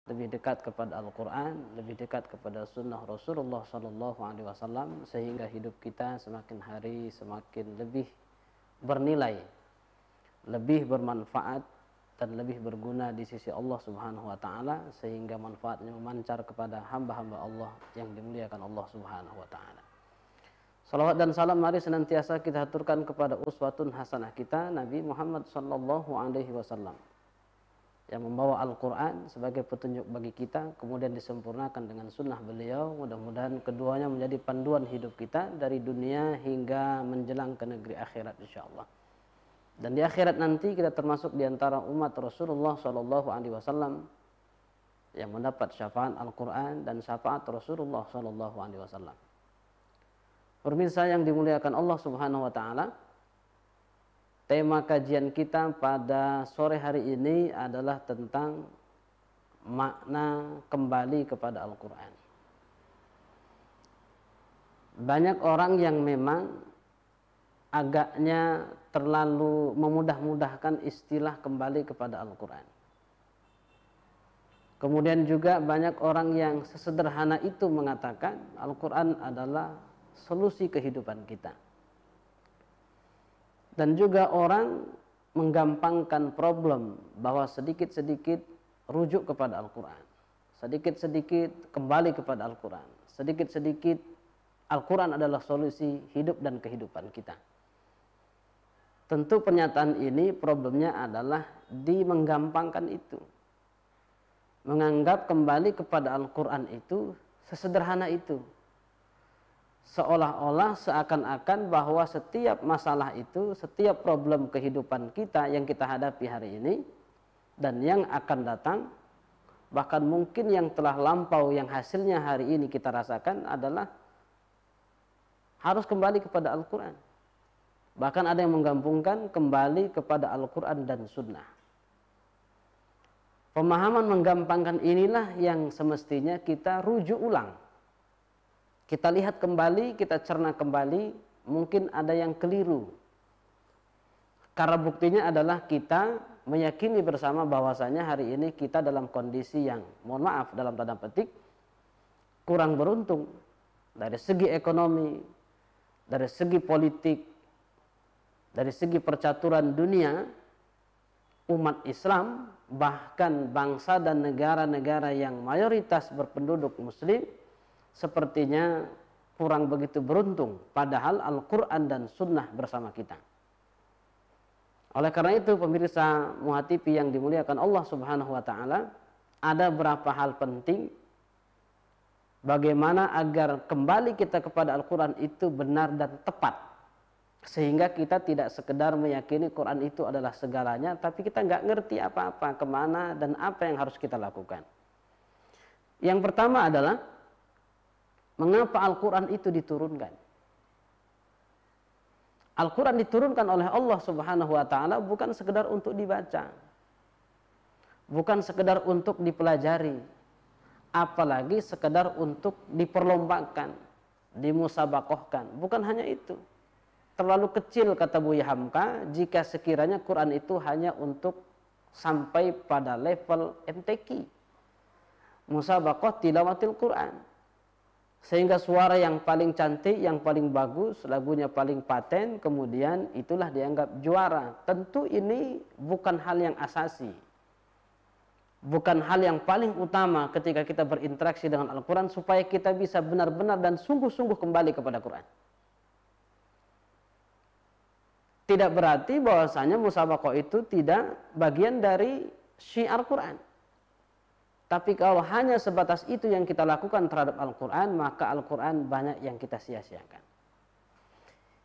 lebih dekat kepada Al-Quran, lebih dekat kepada Sunnah Rasulullah SAW, sehingga hidup kita semakin hari semakin lebih bernilai, lebih bermanfaat, dan lebih berguna di sisi Allah Subhanahu wa Ta'ala, sehingga manfaatnya memancar kepada hamba-hamba Allah yang dimuliakan Allah Subhanahu wa Ta'ala. Salawat dan salam mari senantiasa kita haturkan kepada uswatun hasanah kita, Nabi Muhammad SAW, yang membawa Al-Quran sebagai petunjuk bagi kita, kemudian disempurnakan dengan sunnah beliau. Mudah-mudahan keduanya menjadi panduan hidup kita dari dunia hingga menjelang ke negeri akhirat insyaallah. Dan di akhirat nanti kita termasuk di antara umat Rasulullah SAW yang mendapat syafaat Al-Quran dan syafaat Rasulullah SAW. Pemirsa yang dimuliakan Allah Subhanahu wa Ta'ala, tema kajian kita pada sore hari ini adalah tentang makna kembali kepada Al-Quran. Banyak orang yang memang agaknya terlalu memudah-mudahkan istilah kembali kepada Al-Quran. Kemudian juga banyak orang yang sesederhana itu mengatakan Al-Quran adalah solusi kehidupan kita. Dan juga orang menggampangkan problem bahwa sedikit-sedikit rujuk kepada Al-Quran, sedikit-sedikit kembali kepada Al-Quran, sedikit-sedikit Al-Quran adalah solusi hidup dan kehidupan kita. Tentu pernyataan ini problemnya adalah di menggampangkan itu, menganggap kembali kepada Al-Quran itu sesederhana itu, seolah-olah seakan-akan bahwa setiap masalah itu, setiap problem kehidupan kita yang kita hadapi hari ini dan yang akan datang, bahkan mungkin yang telah lampau yang hasilnya hari ini kita rasakan adalah harus kembali kepada Al-Quran. Bahkan ada yang menggabungkan kembali kepada Al-Quran dan Sunnah. Pemahaman menggampangkan inilah yang semestinya kita rujuk ulang. Kita lihat kembali, kita cerna kembali, mungkin ada yang keliru. Karena buktinya adalah kita meyakini bersama bahwasanya hari ini kita dalam kondisi yang, mohon maaf dalam tanda petik, kurang beruntung dari segi ekonomi, dari segi politik, dari segi percaturan dunia. Umat Islam, bahkan bangsa dan negara-negara yang mayoritas berpenduduk muslim, sepertinya kurang begitu beruntung, padahal Al-Quran dan Sunnah bersama kita. Oleh karena itu pemirsa Muhatipi yang dimuliakan Allah Subhanahu wa Ta'ala, ada beberapa hal penting bagaimana agar kembali kita kepada Al-Quran itu benar dan tepat, sehingga kita tidak sekedar meyakini Quran itu adalah segalanya, tapi kita nggak ngerti apa-apa, kemana dan apa yang harus kita lakukan. Yang pertama adalah mengapa Al-Quran itu diturunkan? Al-Quran diturunkan oleh Allah Subhanahu wa Ta'ala bukan sekedar untuk dibaca, bukan sekedar untuk dipelajari, apalagi sekedar untuk diperlombakan, dimusabakohkan. Bukan hanya itu. Terlalu kecil, kata Buya Hamka, jika sekiranya Quran itu hanya untuk sampai pada level MTQ, musabakoh tilawatil Quran, sehingga suara yang paling cantik, yang paling bagus, lagunya paling paten, kemudian itulah dianggap juara. Tentu ini bukan hal yang asasi, bukan hal yang paling utama ketika kita berinteraksi dengan Al-Quran, supaya kita bisa benar-benar dan sungguh-sungguh kembali kepada Quran. Tidak berarti bahwasanya musabakoh itu tidak bagian dari syiar Quran. Tapi kalau hanya sebatas itu yang kita lakukan terhadap Al-Quran, maka Al-Quran banyak yang kita sia-siakan.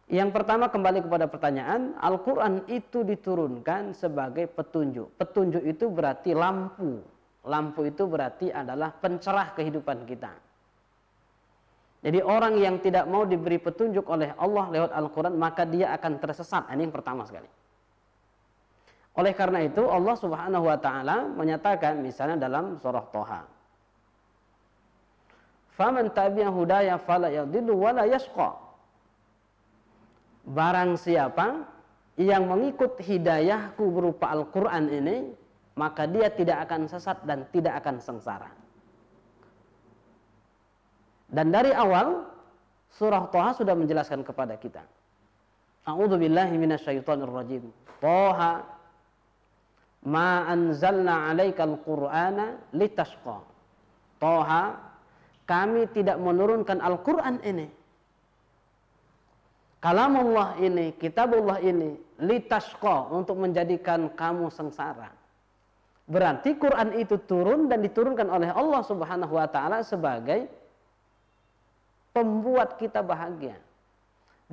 Yang pertama, kembali kepada pertanyaan, Al-Quran itu diturunkan sebagai petunjuk. Petunjuk itu berarti lampu. Lampu itu berarti adalah pencerah kehidupan kita. Jadi orang yang tidak mau diberi petunjuk oleh Allah lewat Al-Quran, maka dia akan tersesat. Ini yang pertama sekali. Oleh karena itu Allah Subhanahu wa Ta'ala menyatakan misalnya dalam surah Thaha, "Faman tabi'a hudaya fala yadhillu wa la yashqa." Barang siapa yang mengikut hidayahku berupa Al-Quran ini, maka dia tidak akan sesat dan tidak akan sengsara. Dan dari awal surah Thaha sudah menjelaskan kepada kita. A'udzubillahi minasyaitonirrajim. Thaha ma anzalna 'alaikal qur'ana litashqa. Thaha, kami tidak menurunkan Al-Qur'an ini, kalamullah ini, kitabullah ini, litashqa, untuk menjadikan kamu sengsara. Berarti Quran itu turun dan diturunkan oleh Allah Subhanahu wa taala sebagai pembuat kita bahagia.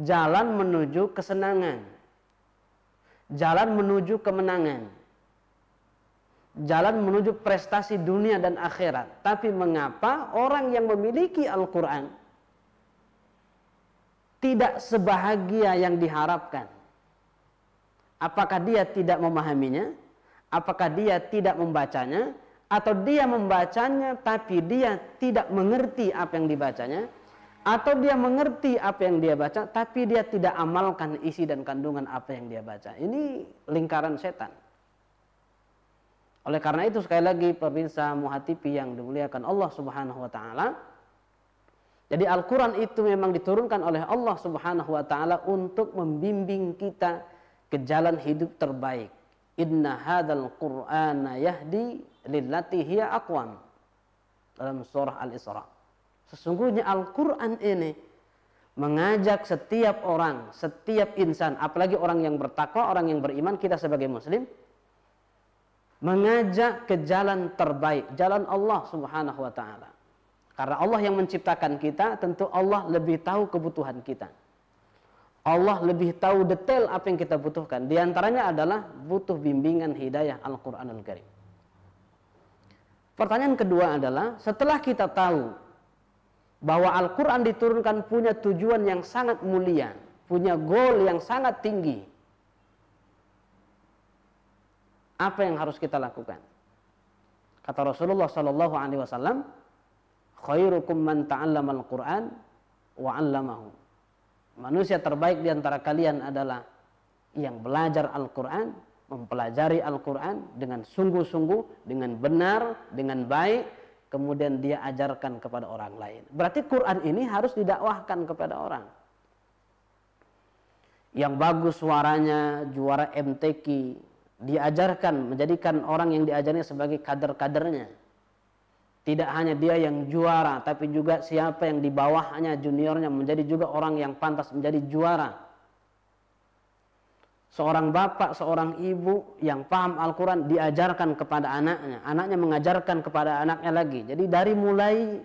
Jalan menuju kesenangan. Jalan menuju kemenangan. Jalan menuju prestasi dunia dan akhirat. Tapi mengapa orang yang memiliki Al-Quran tidak sebahagia yang diharapkan? Apakah dia tidak memahaminya? Apakah dia tidak membacanya? Atau dia membacanya tapi dia tidak mengerti apa yang dibacanya? Atau dia mengerti apa yang dia baca tapi dia tidak amalkan isi dan kandungan apa yang dia baca? Ini lingkaran setan. Oleh karena itu sekali lagi pemirsa Muhatipi yang dimuliakan Allah Subhanahu wa taala, jadi Al-Qur'an itu memang diturunkan oleh Allah Subhanahu wa taala untuk membimbing kita ke jalan hidup terbaik. Inna hadzal Qur'ana yahdi lillati hiya aqwam. Dalam surah Al-Isra. Sesungguhnya Al-Qur'an ini mengajak setiap orang, setiap insan, apalagi orang yang bertakwa, orang yang beriman, kita sebagai muslim, mengajak ke jalan terbaik, jalan Allah Subhanahu wa taala. Karena Allah yang menciptakan kita, tentu Allah lebih tahu kebutuhan kita. Allah lebih tahu detail apa yang kita butuhkan. Di antaranya adalah butuh bimbingan hidayah Al-Qur'anul Karim. Pertanyaan kedua adalah, setelah kita tahu bahwa Al-Qur'an diturunkan punya tujuan yang sangat mulia, punya goal yang sangat tinggi, apa yang harus kita lakukan? Kata Rasulullah sallallahu alaihi wasallam, khairukum man ta'allama al-Qur'an wa 'allamahu. Manusia terbaik di antara kalian adalah yang belajar Al-Qur'an, mempelajari Al-Qur'an dengan sungguh-sungguh, dengan benar, dengan baik, kemudian dia ajarkan kepada orang lain. Berarti Quran ini harus didakwahkan kepada orang. Yang bagus suaranya, juara MTQ, diajarkan, menjadikan orang yang diajarnya sebagai kader-kadernya. Tidak hanya dia yang juara, tapi juga siapa yang di bawahnya, juniornya, menjadi juga orang yang pantas menjadi juara. Seorang bapak, seorang ibu yang paham Al-Quran diajarkan kepada anaknya, anaknya mengajarkan kepada anaknya lagi. Jadi dari mulai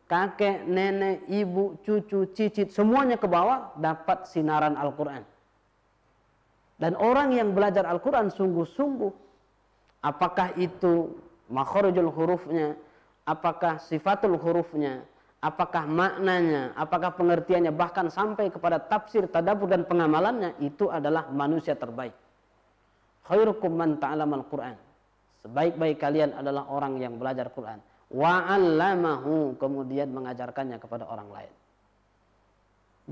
kakek, nenek, ibu, cucu, cicit, semuanya ke bawah dapat sinaran Al-Quran. Dan orang yang belajar Al-Quran sungguh-sungguh, apakah itu makharijul hurufnya, apakah sifatul hurufnya, apakah maknanya, apakah pengertiannya, bahkan sampai kepada tafsir, tadabbur dan pengamalannya, itu adalah manusia terbaik. Khairukum man ta'allama al-Qur'an. Sebaik-baik kalian adalah orang yang belajar Quran. Wa 'allamahu, kemudian mengajarkannya kepada orang lain.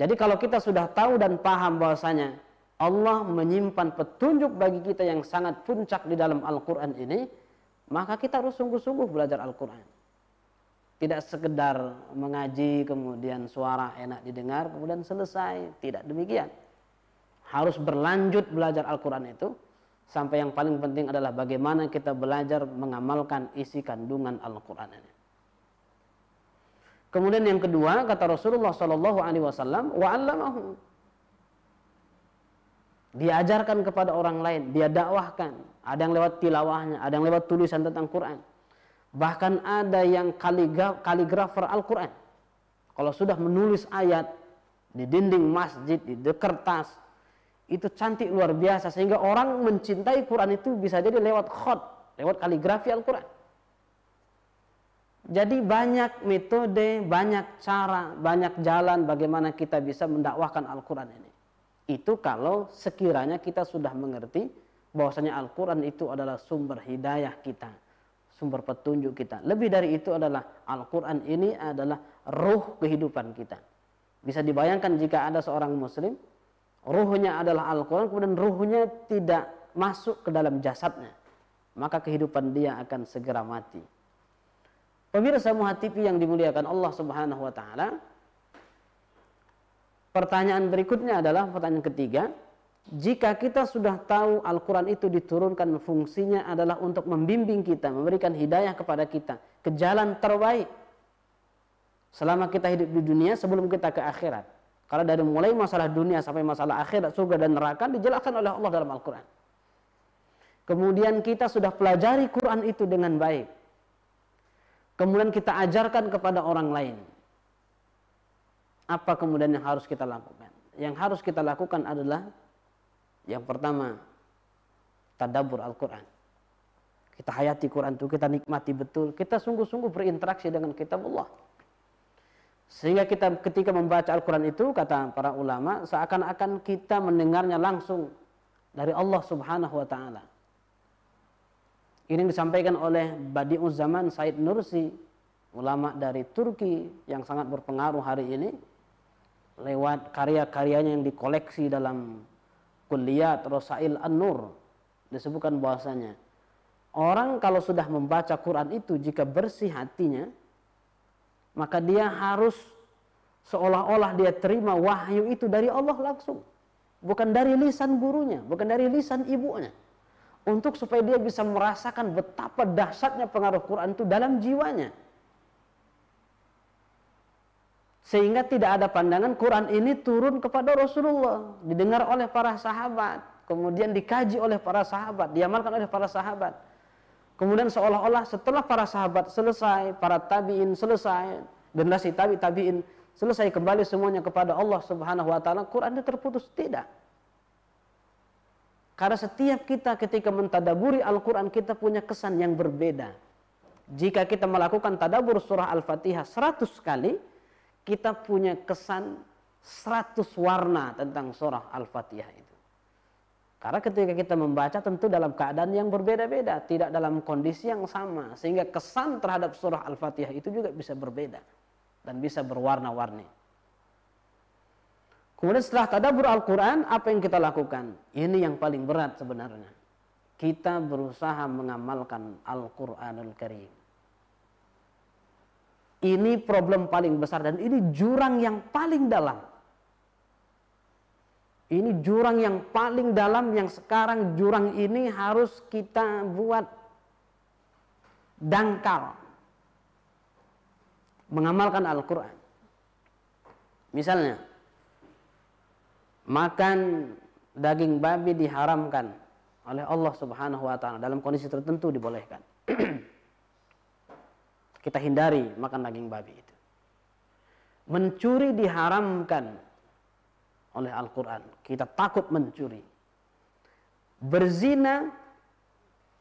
Jadi kalau kita sudah tahu dan paham bahwasanya Allah menyimpan petunjuk bagi kita yang sangat puncak di dalam Al-Quran ini, maka kita harus sungguh-sungguh belajar Al-Quran. Tidak sekedar mengaji, kemudian suara enak didengar, kemudian selesai. Tidak demikian. Harus berlanjut belajar Al-Quran itu, sampai yang paling penting adalah bagaimana kita belajar mengamalkan isi kandungan Al-Quran ini. Kemudian yang kedua, kata Rasulullah SAW, wa'allamahu. Diajarkan kepada orang lain, dia dakwahkan. Ada yang lewat tilawahnya, ada yang lewat tulisan tentang Quran. Bahkan ada yang kaligrafer Al-Quran. Kalau sudah menulis ayat di dinding masjid, di kertas, itu cantik luar biasa. Sehingga orang mencintai Quran itu bisa jadi lewat khot, lewat kaligrafi Al-Quran. Jadi banyak metode, banyak cara, banyak jalan bagaimana kita bisa mendakwahkan Al-Quran ini. Itu kalau sekiranya kita sudah mengerti bahwasanya Al-Quran itu adalah sumber hidayah kita, sumber petunjuk kita. Lebih dari itu adalah Al-Quran ini adalah ruh kehidupan kita. Bisa dibayangkan jika ada seorang muslim, ruhnya adalah Al-Quran, kemudian ruhnya tidak masuk ke dalam jasadnya. maka kehidupan dia akan segera mati. Pemirsa Muha TV yang dimuliakan Allah Subhanahu wa taala, pertanyaan berikutnya adalah pertanyaan ketiga. Jika kita sudah tahu Al-Quran itu diturunkan, fungsinya adalah untuk membimbing kita, memberikan hidayah kepada kita ke jalan terbaik selama kita hidup di dunia sebelum kita ke akhirat. Kalau dari mulai masalah dunia sampai masalah akhirat, surga dan neraka dijelaskan oleh Allah dalam Al-Quran. Kemudian kita sudah pelajari Quran itu dengan baik. Kemudian kita ajarkan kepada orang lain. Apa kemudian yang harus kita lakukan? Yang harus kita lakukan adalah yang pertama, tadabbur Al-Quran. Kita hayati Quran itu, kita nikmati betul, kita sungguh-sungguh berinteraksi dengan kitab Allah. Sehingga kita ketika membaca Al-Quran itu, kata para ulama, seakan-akan kita mendengarnya langsung dari Allah Subhanahu wa ta'ala. Ini disampaikan oleh Badi'uz Zaman Said Nursi, ulama dari Turki yang sangat berpengaruh hari ini, lewat karya-karyanya yang dikoleksi dalam Kulliyat Rasail An-Nur. Disebutkan bahwasanya orang kalau sudah membaca Quran itu, jika bersih hatinya, maka dia harus seolah-olah dia terima wahyu itu dari Allah langsung, bukan dari lisan gurunya, bukan dari lisan ibunya, untuk supaya dia bisa merasakan betapa dahsyatnya pengaruh Quran itu dalam jiwanya. Sehingga tidak ada pandangan Quran ini turun kepada Rasulullah, didengar oleh para sahabat, kemudian dikaji oleh para sahabat, diamalkan oleh para sahabat. Kemudian seolah-olah setelah para sahabat selesai, para tabi'in selesai, generasi tabi'in selesai, kembali semuanya kepada Allah Subhanahu wa taala, Quran itu terputus. Tidak. Karena setiap kita ketika mentadaburi Al-Quran, kita punya kesan yang berbeda. Jika kita melakukan tadabur surah Al-Fatihah 100 kali, kita punya kesan 100 warna tentang surah Al-Fatihah itu. Karena ketika kita membaca tentu dalam keadaan yang berbeda-beda, tidak dalam kondisi yang sama, sehingga kesan terhadap surah Al-Fatihah itu juga bisa berbeda dan bisa berwarna-warni. Kemudian setelah tadabbur Al-Quran, apa yang kita lakukan? Ini yang paling berat sebenarnya. Kita berusaha mengamalkan Al-Quranul Karim. Ini problem paling besar dan ini jurang yang paling dalam. Ini jurang yang paling dalam yang sekarang jurang ini harus kita buat dangkal. Mengamalkan Al-Quran. Misalnya, makan daging babi diharamkan oleh Allah Subhanahu wa ta'ala, dalam kondisi tertentu dibolehkan. Kita hindari makan daging babi itu. Mencuri diharamkan oleh Al-Quran, kita takut mencuri. Berzina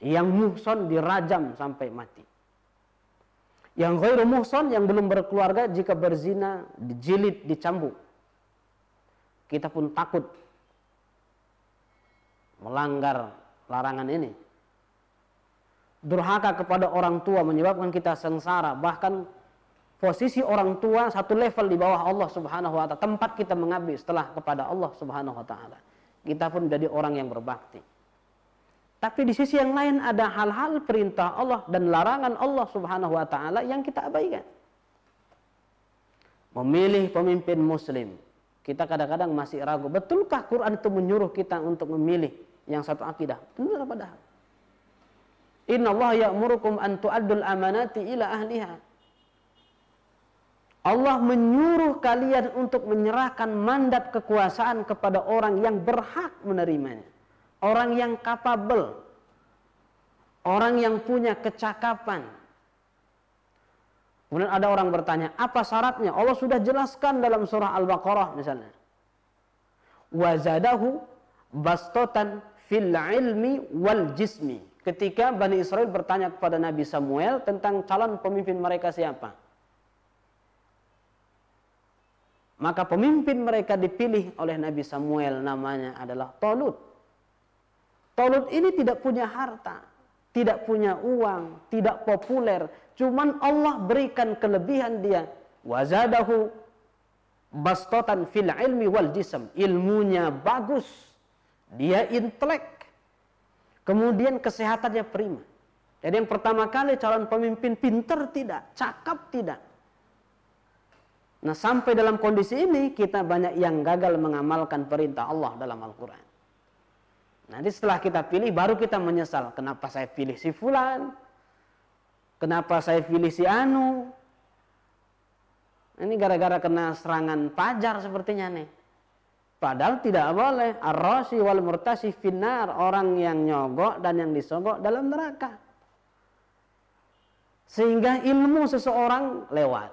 yang muhson dirajam sampai mati. Yang ghairu muhson, yang belum berkeluarga, jika berzina dijilid, dicambuk. Kita pun takut melanggar larangan ini. Durhaka kepada orang tua menyebabkan kita sengsara, bahkan posisi orang tua satu level di bawah Allah Subhanahu wa ta'ala, tempat kita mengabdi setelah kepada Allah Subhanahu wa ta'ala. Kita pun menjadi orang yang berbakti. Tapi di sisi yang lain ada hal-hal perintah Allah dan larangan Allah Subhanahu wa ta'ala yang kita abaikan. Memilih pemimpin muslim. Kita kadang-kadang masih ragu, betulkah Quran itu menyuruh kita untuk memilih yang satu akidah? Benar padahal. Inna Allah ya'murukum an tu'addul amanati ila ahliha. Allah menyuruh kalian untuk menyerahkan mandat kekuasaan kepada orang yang berhak menerimanya. Orang yang kapabel. Orang yang punya kecakapan. Kemudian ada orang bertanya, apa syaratnya? Allah sudah jelaskan dalam surah Al-Baqarah misalnya. Wazadahu bastotan fil ilmi wal jismi. Ketika Bani Israel bertanya kepada Nabi Samuel tentang calon pemimpin mereka siapa, maka pemimpin mereka dipilih oleh Nabi Samuel, namanya adalah Talut. Talut ini tidak punya harta, tidak punya uang, tidak populer, cuman Allah berikan kelebihan dia. Wazadahu bastotan fil ilmi wal jism. Ilmunya bagus, dia intelek. Kemudian kesehatannya prima. Jadi yang pertama kali calon pemimpin pintar tidak, cakap tidak. Nah, sampai dalam kondisi ini kita banyak yang gagal mengamalkan perintah Allah dalam Al-Quran. Nanti setelah kita pilih baru kita menyesal. Kenapa saya pilih si fulan? Kenapa saya pilih si anu? Ini gara-gara kena serangan pajar sepertinya nih. Padahal tidak boleh. Ar-rasi wal murtasi finnar. Orang yang nyogok dan yang disogok dalam neraka. Sehingga ilmu seseorang lewat.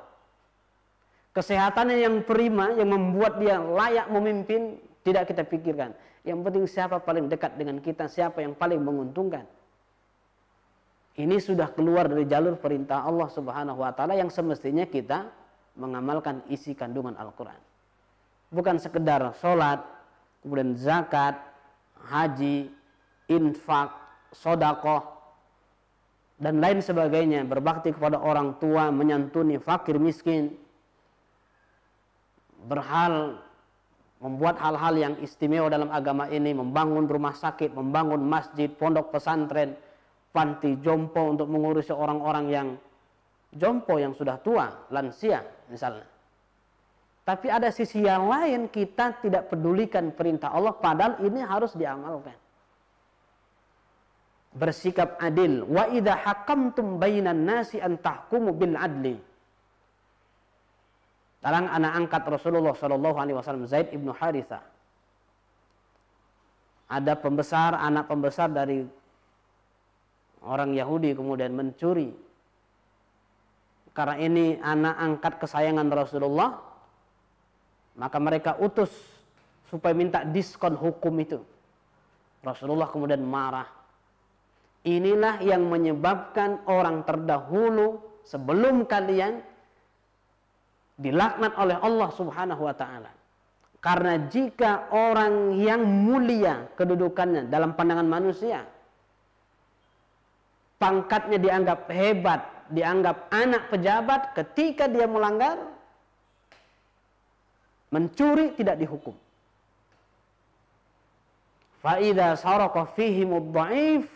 Kesehatannya yang prima, yang membuat dia layak memimpin, tidak kita pikirkan. Yang penting siapa paling dekat dengan kita, siapa yang paling menguntungkan. Ini sudah keluar dari jalur perintah Allah Subhanahu wa Ta'ala yang semestinya kita mengamalkan isi kandungan Al-Quran. Bukan sekedar sholat, kemudian zakat, haji, infak, sodakoh, dan lain sebagainya. Berbakti kepada orang tua, menyantuni fakir miskin. Membuat hal-hal yang istimewa dalam agama ini. Membangun rumah sakit, membangun masjid, pondok pesantren, panti jompo untuk mengurusi orang-orang yang jompo, yang sudah tua, lansia misalnya. Tapi ada sisi yang lain, kita tidak pedulikan perintah Allah, padahal ini harus diamalkan. Bersikap adil. Wa idza hakamtum bainan nasi an tahkumu bil adli. Sekarang anak angkat Rasulullah Shallallahu Alaihi Wasallam, Zaid ibnu Harithah. Ada anak pembesar dari orang Yahudi kemudian mencuri. Karena ini anak angkat kesayangan Rasulullah, maka mereka utus supaya minta diskon hukum itu. Rasulullah kemudian marah. Inilah yang menyebabkan orang terdahulu sebelum kalian dilaknat oleh Allah Subhanahu wa Ta'ala. Karena jika orang yang mulia kedudukannya dalam pandangan manusia, pangkatnya dianggap hebat, dianggap anak pejabat, ketika dia melanggar, mencuri tidak dihukum. Fa idza saraqa fihimud dha'if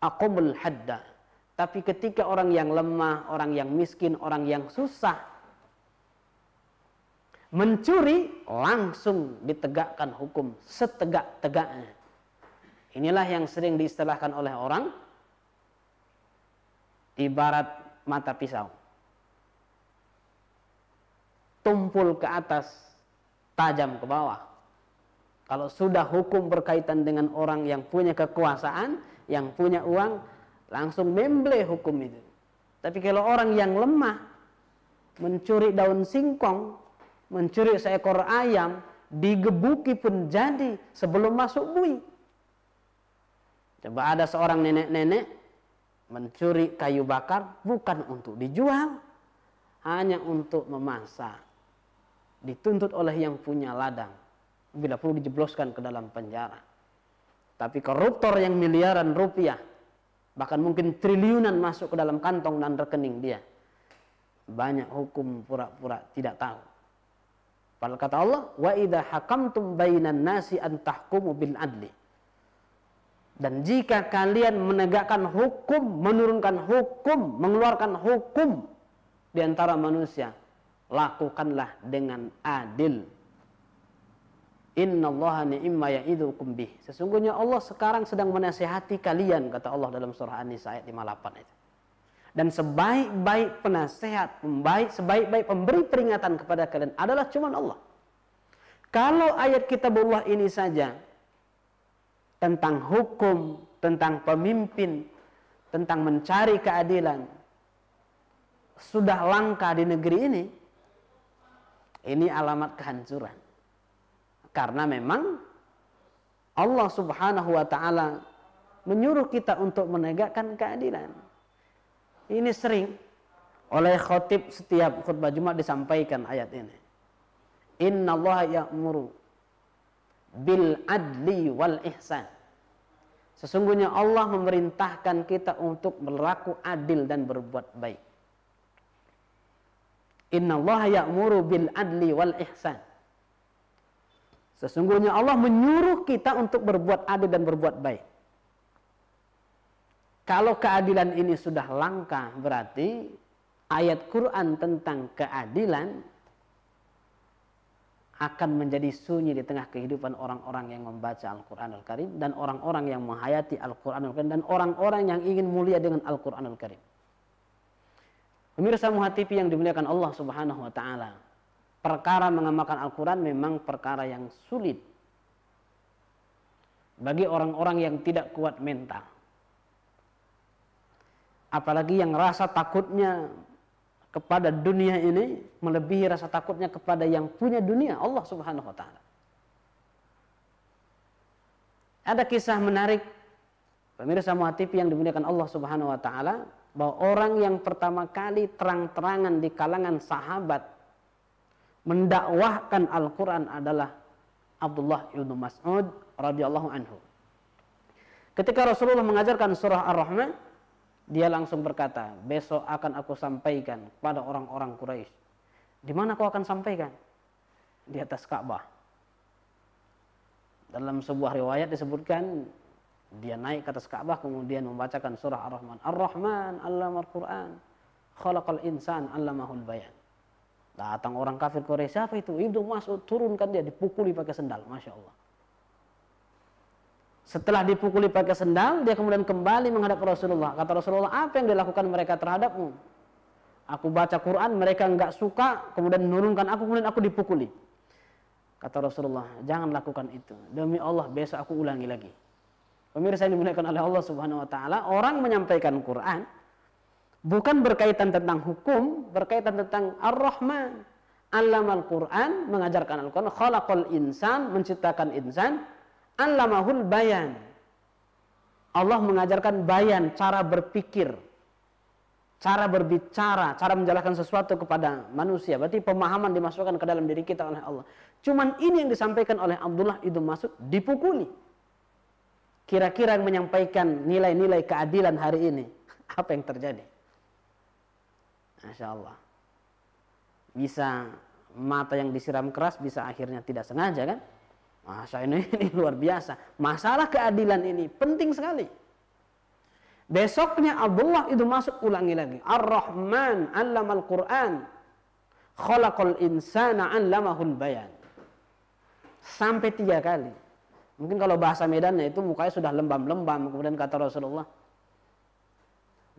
aqamul hadda. Tapi ketika orang yang lemah, orang yang miskin, orang yang susah mencuri, langsung ditegakkan hukum setegak-tegaknya. Inilah yang sering diistilahkan oleh orang ibarat mata pisau. Tumpul ke atas, tajam ke bawah. Kalau sudah hukum berkaitan dengan orang yang punya kekuasaan, yang punya uang, langsung memble hukum itu. Tapi kalau orang yang lemah, mencuri daun singkong, mencuri seekor ayam, digebuki pun jadi sebelum masuk bui. Coba ada seorang nenek-nenek mencuri kayu bakar, bukan untuk dijual, hanya untuk memasak. Dituntut oleh yang punya ladang, bila perlu dijebloskan ke dalam penjara. Tapi koruptor yang miliaran rupiah, bahkan mungkin triliunan masuk ke dalam kantong dan rekening dia, banyak hukum pura-pura tidak tahu. Padahal kata Allah, wa idza hakamtum bainan nasi an tahkumu bil adli. Dan jika kalian menegakkan hukum, menurunkan hukum, mengeluarkan hukum di antara manusia, lakukanlah dengan adil. Innallaha ni'ma ya'idukum bih. Sesungguhnya Allah sekarang sedang menasihati kalian, kata Allah dalam surah An-Nisa ayat 58 itu. Dan sebaik-baik penasehat, sebaik-baik pemberi peringatan kepada kalian adalah cuma Allah. Kalau ayat kitabullah ini saja tentang hukum, tentang pemimpin, tentang mencari keadilan, sudah langka di negeri ini alamat kehancuran. Karena memang Allah Subhanahu wa Ta'ala menyuruh kita untuk menegakkan keadilan. Ini sering oleh khotib setiap khutbah Jumat disampaikan ayat ini. Innallaha ya'muru bil adli wal ihsan. Sesungguhnya Allah memerintahkan kita untuk berlaku adil dan berbuat baik. Innallaha ya'muru bil adli wal ihsan. Sesungguhnya Allah menyuruh kita untuk berbuat adil dan berbuat baik. Kalau keadilan ini sudah langka, berarti ayat Quran tentang keadilan akan menjadi sunyi di tengah kehidupan orang-orang yang membaca Al-Quranul Karim dan orang-orang yang menghayati Al-Quranul Karim dan orang-orang yang ingin mulia dengan Al-Quranul Karim. Pemirsa Muha TV yang dimuliakan Allah Subhanahu wa taala, perkara mengamalkan Al-Quran memang perkara yang sulit bagi orang-orang yang tidak kuat mental. Apalagi yang rasa takutnya kepada dunia ini melebihi rasa takutnya kepada yang punya dunia, Allah Subhanahu wa taala. Ada kisah menarik pemirsa Muha TV yang dimuliakan Allah Subhanahu wa taala, bahwa orang yang pertama kali terang-terangan di kalangan sahabat mendakwahkan Al-Quran adalah Abdullah ibnu Mas'ud radhiyallahu anhu. Ketika Rasulullah mengajarkan surah Ar-Rahman, dia langsung berkata, besok akan aku sampaikan kepada orang-orang Quraisy. Di mana kau akan sampaikan? Di atas Ka'bah. Dalam sebuah riwayat disebutkan, dia naik ke atas Ka'bah kemudian membacakan surah Ar-Rahman. Ar-Rahman allamal Qur'an, khalaqal insan allamahul bayan. Datang orang kafir Quraisy, siapa itu? Ibnu Mas'ud, turunkan dia, dipukuli pakai sendal, Masya Allah. Setelah dipukuli pakai sendal, dia kemudian kembali menghadap Rasulullah. Kata Rasulullah, apa yang dilakukan mereka terhadapmu? Aku baca Quran, mereka enggak suka, kemudian menurunkan aku, kemudian aku dipukuli. Kata Rasulullah, jangan lakukan itu. Demi Allah, besok aku ulangi lagi. Pemirsa yang dimuliakan oleh Allah Subhanahu wa taala, orang menyampaikan Quran bukan berkaitan tentang hukum, berkaitan tentang Ar-Rahman. Allamal Quran, mengajarkan Al-Quran, khalaqal insan, menciptakan insan, allamahul bayan. Allah mengajarkan bayan, cara berpikir, cara berbicara, cara menjelaskan sesuatu kepada manusia. Berarti pemahaman dimasukkan ke dalam diri kita oleh Allah. Cuman ini yang disampaikan oleh Abdullah ibnu Mas'ud, dipukuli. Kira-kira yang menyampaikan nilai-nilai keadilan hari ini, apa yang terjadi? Masya Allah. Bisa mata yang disiram keras, bisa akhirnya tidak sengaja kan? Masa ini luar biasa. Masalah keadilan ini penting sekali. Besoknya Abdullah itu masuk ulangi lagi. Ar-Rahman allamal Qur'an, khalaqal insana allamahul bayan. Sampai 3 kali. Mungkin kalau bahasa Medannya itu mukanya sudah lembam-lembam. Kemudian kata Rasulullah,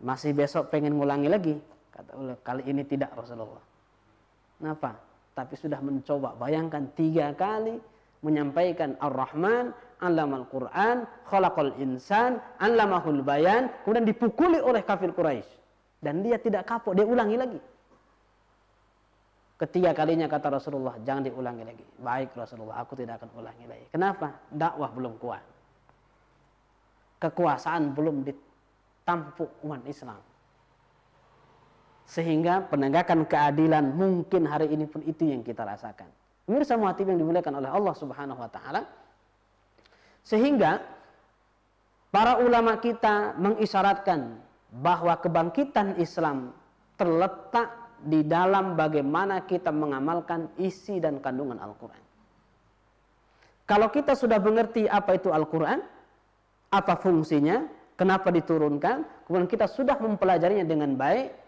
masih besok pengen ngulangi lagi. Kata Allah, kali ini tidak Rasulullah. Kenapa? Tapi sudah mencoba. Bayangkan 3 kali menyampaikan Ar-Rahman, allamal Qur'an, khalaqal insan, allamahul bayan, kemudian dipukuli oleh kafir Quraisy. Dan dia tidak kapok, dia ulangi lagi. Ketiga kalinya kata Rasulullah, jangan diulangi lagi. Baik Rasulullah, aku tidak akan ulangi lagi. Kenapa? Dakwah belum kuat. Kekuasaan belum ditampuk umat Islam. Sehingga penegakan keadilan mungkin hari ini pun itu yang kita rasakan. Pemirsa Muha TV yang dimuliakan oleh Allah Subhanahu wa taala. Sehingga para ulama kita mengisyaratkan bahwa kebangkitan Islam terletak di dalam bagaimana kita mengamalkan isi dan kandungan Al-Quran. Kalau kita sudah mengerti apa itu Al-Quran, apa fungsinya, kenapa diturunkan, kemudian kita sudah mempelajarinya dengan baik,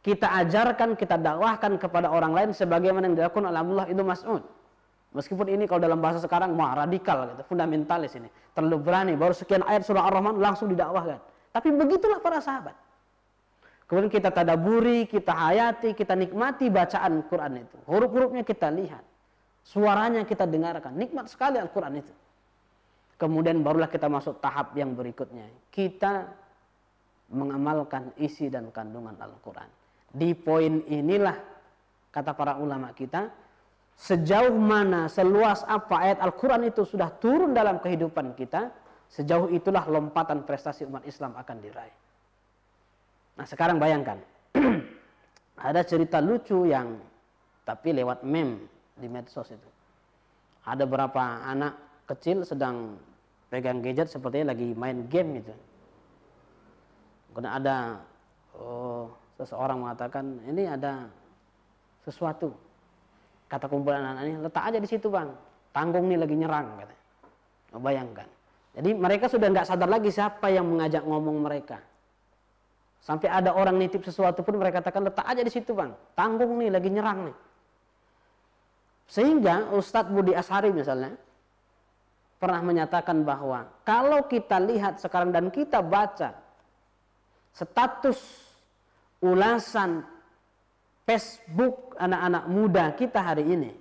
kita ajarkan, kita dakwahkan kepada orang lain sebagaimana yang dilakukan oleh Abdullah ibnu Mas'ud. Meskipun ini kalau dalam bahasa sekarang wah radikal gitu, fundamentalis ini, terlalu berani, baru sekian ayat surah Ar-Rahman langsung didakwahkan. Tapi begitulah para sahabat. Kemudian kita tadaburi, kita hayati, kita nikmati bacaan Quran itu. Huruf-hurufnya kita lihat. Suaranya kita dengarkan. Nikmat sekali Al-Quran itu. Kemudian barulah kita masuk tahap yang berikutnya. Kita mengamalkan isi dan kandungan Al-Quran. Di poin inilah, kata para ulama kita, sejauh mana, seluas apa ayat Al-Quran itu sudah turun dalam kehidupan kita, sejauh itulah lompatan prestasi umat Islam akan diraih. Nah sekarang bayangkan, ada cerita lucu yang tapi lewat meme di medsos itu. Ada beberapa anak kecil sedang pegang gadget sepertinya lagi main game itu. Kemudian ada seseorang mengatakan, ini ada sesuatu. Kata kumpulan anak ini, letak aja di situ bang. Tanggung nih lagi nyerang. Katanya. Bayangkan. Jadi mereka sudah nggak sadar lagi siapa yang mengajak ngomong mereka. Sampai ada orang nitip sesuatu pun mereka katakan letak aja di situ bang, tanggung nih lagi nyerang nih. Sehingga Ustadz Budi Ashari misalnya pernah menyatakan bahwa kalau kita lihat sekarang dan kita baca status ulasan Facebook anak-anak muda kita hari ini,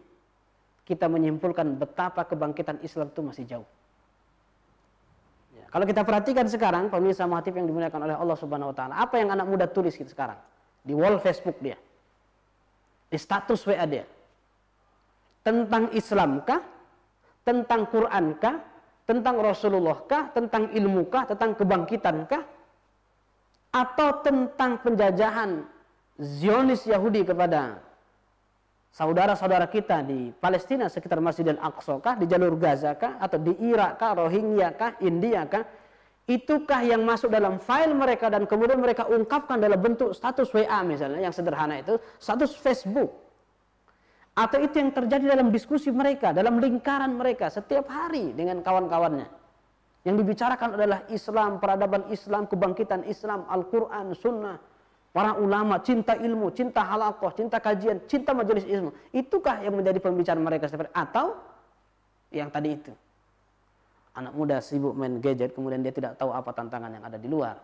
kita menyimpulkan betapa kebangkitan Islam itu masih jauh. Ya, kalau kita perhatikan sekarang, pemirsa Muhatib yang dimuliakan oleh Allah Subhanahu Wa Taala, apa yang anak muda tulis gitu sekarang di wall Facebook dia, di status WA dia, tentang Islam kah, tentang Quran kah, tentang Rasulullah kah, tentang ilmu kah, tentang kebangkitan kah, atau tentang penjajahan Zionis Yahudi kepada saudara-saudara kita di Palestina sekitar Masjidil Aqsa kah, di jalur Gaza kah, atau di Irak kah, Rohingya kah, India kah, itukah yang masuk dalam file mereka dan kemudian mereka ungkapkan dalam bentuk status WA misalnya yang sederhana itu, status Facebook, atau itu yang terjadi dalam diskusi mereka, dalam lingkaran mereka setiap hari dengan kawan-kawannya. Yang dibicarakan adalah Islam, peradaban Islam, kebangkitan Islam, Al-Quran, Sunnah, para ulama, cinta ilmu, cinta halaqah, cinta kajian, cinta majelis ilmu. Itukah yang menjadi pembicaraan mereka seperti atau yang tadi itu? Anak muda sibuk main gadget, kemudian dia tidak tahu apa tantangan yang ada di luar.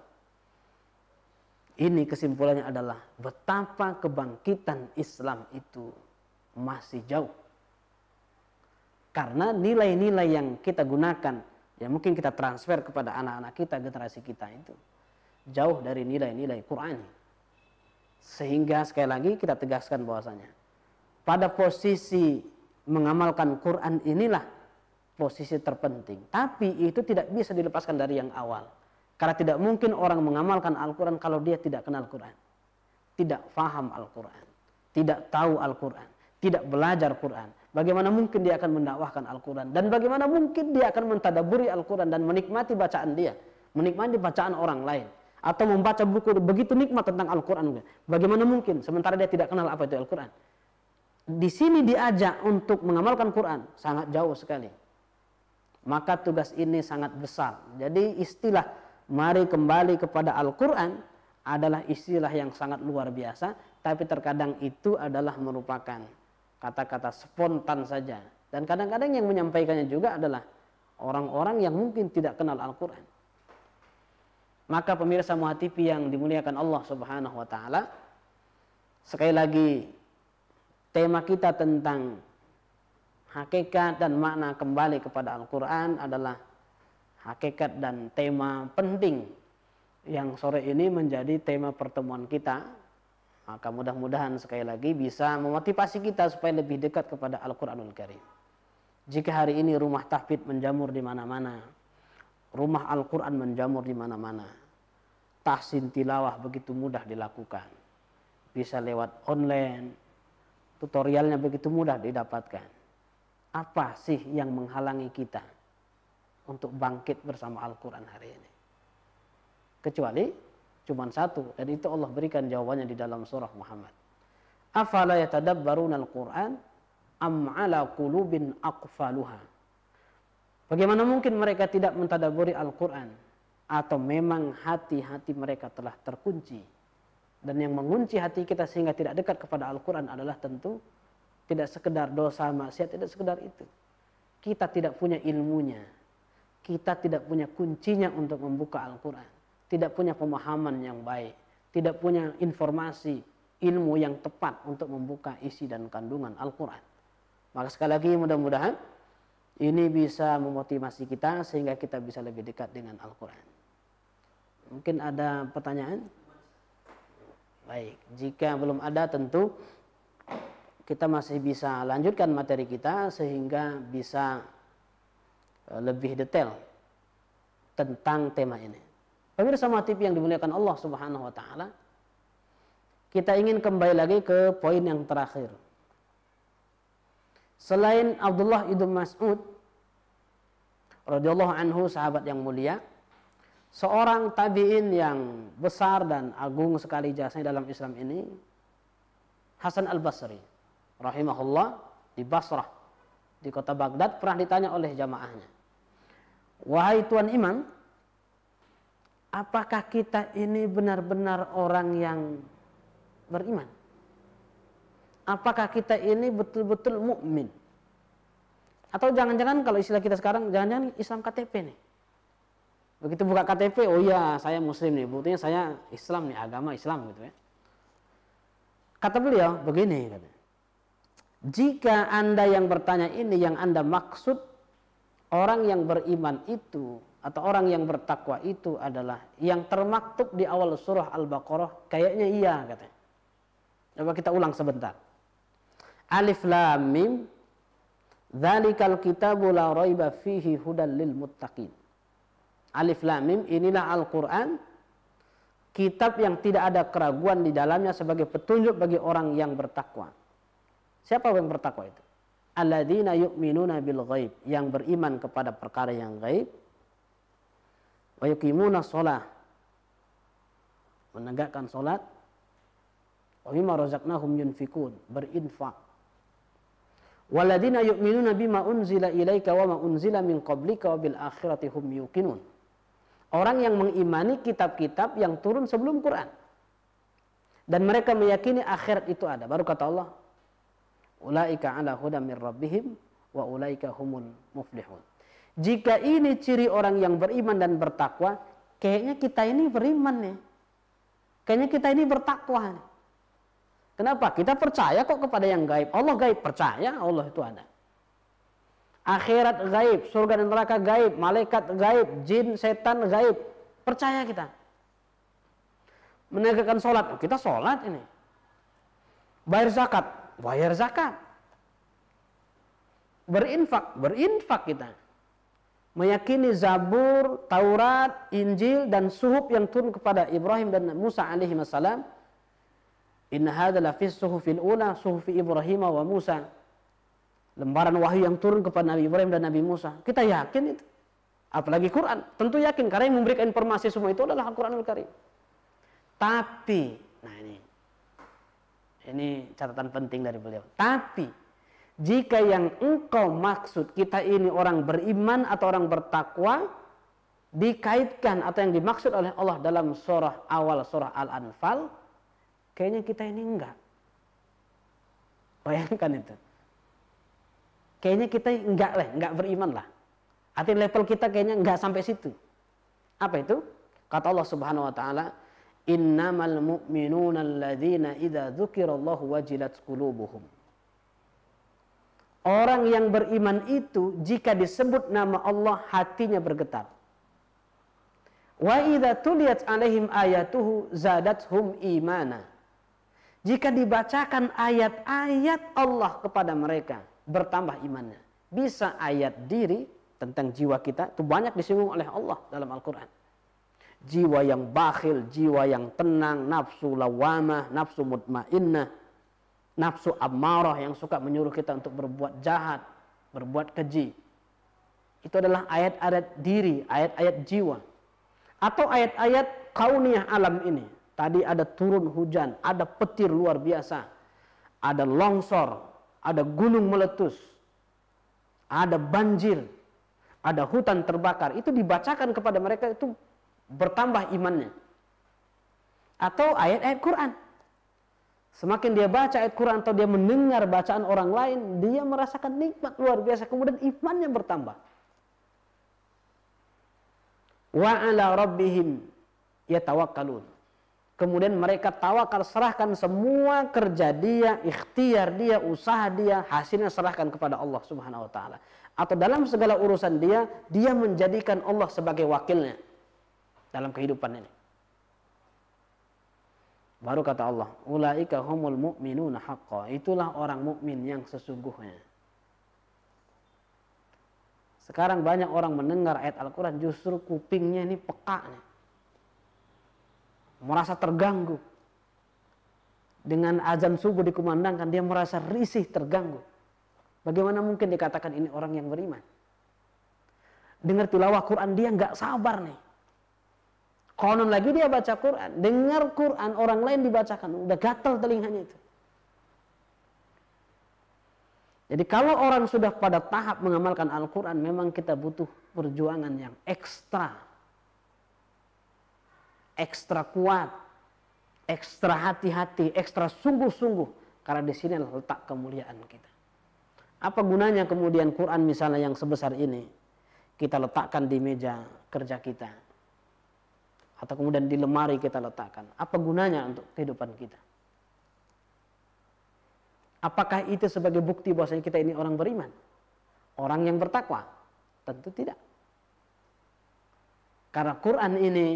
Ini kesimpulannya adalah betapa kebangkitan Islam itu masih jauh. Karena nilai-nilai yang kita gunakan, ya mungkin kita transfer kepada anak-anak kita, generasi kita itu jauh dari nilai-nilai Qur'ani. Sehingga sekali lagi kita tegaskan bahwasanya pada posisi mengamalkan Quran inilah posisi terpenting. Tapi itu tidak bisa dilepaskan dari yang awal. Karena tidak mungkin orang mengamalkan Al-Quran kalau dia tidak kenal Quran, tidak faham Al-Quran, tidak tahu Al-Quran, tidak belajar Quran. Bagaimana mungkin dia akan mendakwahkan Al-Quran, dan bagaimana mungkin dia akan mentadaburi Al-Quran dan menikmati bacaan dia, menikmati bacaan orang lain, atau membaca buku begitu nikmat tentang Al-Quran. Bagaimana mungkin sementara dia tidak kenal apa itu Al-Quran. Di sini diajak untuk mengamalkan Quran, sangat jauh sekali. Maka tugas ini sangat besar. Jadi istilah mari kembali kepada Al-Quran adalah istilah yang sangat luar biasa, tapi terkadang itu adalah merupakan kata-kata spontan saja. Dan kadang-kadang yang menyampaikannya juga adalah orang-orang yang mungkin tidak kenal Al-Quran. Maka pemirsa Muhatipi yang dimuliakan Allah Subhanahu wa Ta'ala, sekali lagi tema kita tentang hakikat dan makna kembali kepada Al-Quran adalah hakikat dan tema penting yang sore ini menjadi tema pertemuan kita. Maka mudah-mudahan sekali lagi bisa memotivasi kita supaya lebih dekat kepada Al-Quranul Karim. Jika hari ini rumah tahfidz menjamur di mana-mana, rumah Al-Quran menjamur di mana-mana, tahsin tilawah begitu mudah dilakukan, bisa lewat online, tutorialnya begitu mudah didapatkan. Apa sih yang menghalangi kita untuk bangkit bersama Al-Quran hari ini? Kecuali cuma satu, dan itu Allah berikan jawabannya di dalam surah Muhammad. Afala yatadabbaruna al-Quran am ala qulubin aqfaluha. Bagaimana mungkin mereka tidak mentadabburi Al-Quran, atau memang hati-hati mereka telah terkunci. Dan yang mengunci hati kita sehingga tidak dekat kepada Al-Quran adalah tentu tidak sekedar dosa maksiat, tidak sekedar itu. Kita tidak punya ilmunya, kita tidak punya kuncinya untuk membuka Al-Quran, tidak punya pemahaman yang baik, tidak punya informasi, ilmu yang tepat untuk membuka isi dan kandungan Al-Quran. Maka sekali lagi mudah-mudahan ini bisa memotivasi kita sehingga kita bisa lebih dekat dengan Al-Quran. Mungkin ada pertanyaan? Baik, jika belum ada tentu kita masih bisa lanjutkan materi kita sehingga bisa lebih detail tentang tema ini. Pemirsa Muhatipi yang dimuliakan Allah Subhanahu wa Ta'ala, kita ingin kembali lagi ke poin yang terakhir. Selain Abdullah ibn Mas'ud radhiyallahu anhu, sahabat yang mulia, seorang tabi'in yang besar dan agung sekali jasanya dalam Islam ini, Hasan al-Basri rahimahullah, di Basrah, di kota Baghdad, pernah ditanya oleh jamaahnya, Wahai Tuan Imam, apakah kita ini benar-benar orang yang beriman? Apakah kita ini betul-betul mukmin? Atau jangan-jangan kalau istilah kita sekarang, jangan-jangan Islam KTP nih. Begitu buka KTP, oh iya saya muslim nih, buktinya saya Islam nih, agama Islam gitu ya. Kata beliau begini, jika Anda yang bertanya ini, yang Anda maksud orang yang beriman itu atau orang yang bertakwa itu adalah yang termaktub di awal surah Al-Baqarah, kayaknya iya katanya. Coba kita ulang sebentar. Alif Lam Mim, dzalikal kitabu la raiba fihi hudal lil muttaqin. Alif Lam Mim, inilah Al-Qur'an, kitab yang tidak ada keraguan di dalamnya sebagai petunjuk bagi orang yang bertakwa. Siapa yang bertakwa itu? Alladzina yu'minuna bil ghaib, yang beriman kepada perkara yang gaib. Wa yuqimuna shalah, menegakkan salat. Wa mimma razaqnahum yunfikun, berinfak. Walladzina yu'minuna bima unzila ilaika wa ma unzila min qablika wa bil akhirati hum yuqinun. Orang yang mengimani kitab-kitab yang turun sebelum Quran dan mereka meyakini akhirat itu ada. Baru kata Allah, ulaika ala hudam mir rabbihim wa ulaika humul muflihun. Jika ini ciri orang yang beriman dan bertakwa, kayaknya kita ini beriman nih. Kayaknya kita ini bertakwa nih. Kenapa? Kita percaya kok kepada yang gaib. Allah gaib, percaya Allah itu ada. Akhirat gaib, surga dan neraka gaib, malaikat gaib, jin, setan gaib. Percaya kita. Menegakkan sholat, kita sholat ini. Bayar zakat, bayar zakat. Berinfak kita. Meyakini Zabur, Taurat, Injil, dan Suhuf yang turun kepada Ibrahim dan Musa alaihi wassalam. Inna hadza la fi suhufil ula, suhufi Ibrahim wa Musa. Lembaran wahyu yang turun kepada Nabi Ibrahim dan Nabi Musa. Kita yakin itu. Apalagi Quran. Tentu yakin karena yang memberikan informasi semua itu adalah Al-Quranul Karim. Tapi, nah ini catatan penting dari beliau. Tapi, jika yang engkau maksud kita ini orang beriman atau orang bertakwa, dikaitkan atau yang dimaksud oleh Allah dalam surah awal surah Al-Anfal, kayaknya kita ini enggak. Bayangkan itu. Kayaknya kita enggak beriman lah. Artinya level kita kayaknya enggak sampai situ. Apa itu? Kata Allah Subhanahu wa taala, "Innamal mu'minuna alladzina idza dzukirallahu wajilat qulubuhum." Orang yang beriman itu jika disebut nama Allah hatinya bergetar. Wa idza tuliyat 'alaihim ayatuhu zadathum imana. Jika dibacakan ayat-ayat Allah kepada mereka, bertambah imannya. Bisa ayat diri tentang jiwa kita, itu banyak disinggung oleh Allah dalam Al-Quran. Jiwa yang bakhil, jiwa yang tenang, nafsu lawamah, nafsu mutmainnah, nafsu ammarah yang suka menyuruh kita untuk berbuat jahat, berbuat keji. Itu adalah ayat-ayat diri, ayat-ayat jiwa. Atau ayat-ayat kauniyah alam ini. Tadi ada turun hujan, ada petir luar biasa, ada longsor, ada gunung meletus, ada banjir, ada hutan terbakar. Itu dibacakan kepada mereka, itu bertambah imannya. Atau ayat-ayat Quran. Semakin dia baca ayat Quran atau dia mendengar bacaan orang lain, dia merasakan nikmat luar biasa, kemudian imannya bertambah. Wa ala rabbihim yatawakkalun. Kemudian mereka tawakal, serahkan semua kerja dia, ikhtiar dia, usaha dia, hasilnya serahkan kepada Allah Subhanahu wa taala. Atau dalam segala urusan dia menjadikan Allah sebagai wakilnya dalam kehidupan ini. Baru kata Allah, ulaika humul mu'minuna haqqan. Itulah orang mukmin yang sesungguhnya. Sekarang banyak orang mendengar ayat Al-Quran justru kupingnya ini peka nih. Merasa terganggu. Dengan azan subuh dikumandangkan, dia merasa risih, terganggu. Bagaimana mungkin dikatakan ini orang yang beriman? Dengar tilawah Quran, dia nggak sabar nih. Konon lagi dia baca Quran, dengar Quran orang lain dibacakan, udah gatal telinganya itu. Jadi kalau orang sudah pada tahap mengamalkan Al-Quran, memang kita butuh perjuangan yang ekstra. Ekstra kuat, ekstra hati-hati, ekstra sungguh-sungguh. Karena di sini letak kemuliaan kita. Apa gunanya kemudian Quran misalnya yang sebesar ini kita letakkan di meja kerja kita. Atau kemudian di lemari kita letakkan. Apa gunanya untuk kehidupan kita? Apakah itu sebagai bukti bahwasanya kita ini orang beriman? Orang yang bertakwa? Tentu tidak. Karena Quran ini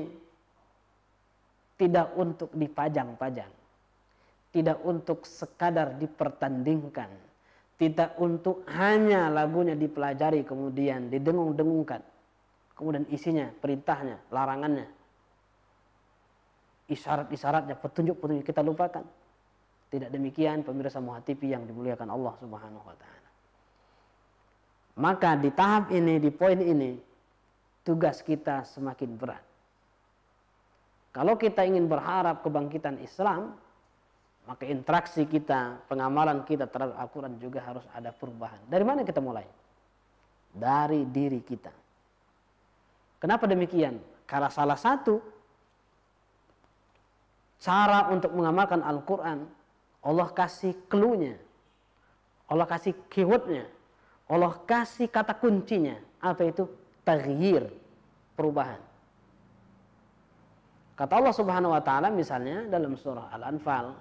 tidak untuk dipajang-pajang. Tidak untuk sekadar dipertandingkan. Tidak untuk hanya lagunya dipelajari kemudian didengung-dengungkan. Kemudian isinya, perintahnya, larangannya. Isyarat-isyaratnya, petunjuk-petunjuk kita lupakan. Tidak demikian pemirsa Muha TV yang dimuliakan Allah Subhanahu wa taala. Maka di tahap ini, di poin ini, tugas kita semakin berat. Kalau kita ingin berharap kebangkitan Islam, maka interaksi kita, pengamalan kita terhadap Al-Quran juga harus ada perubahan. Dari mana kita mulai? Dari diri kita. Kenapa demikian? Karena salah satu cara untuk mengamalkan Al-Quran, Allah kasih clue-nya, Allah kasih keyword-nya, Allah kasih kata kuncinya. Apa itu? Taghyir, perubahan. Kata Allah Subhanahu wa taala misalnya dalam surah Al-Anfal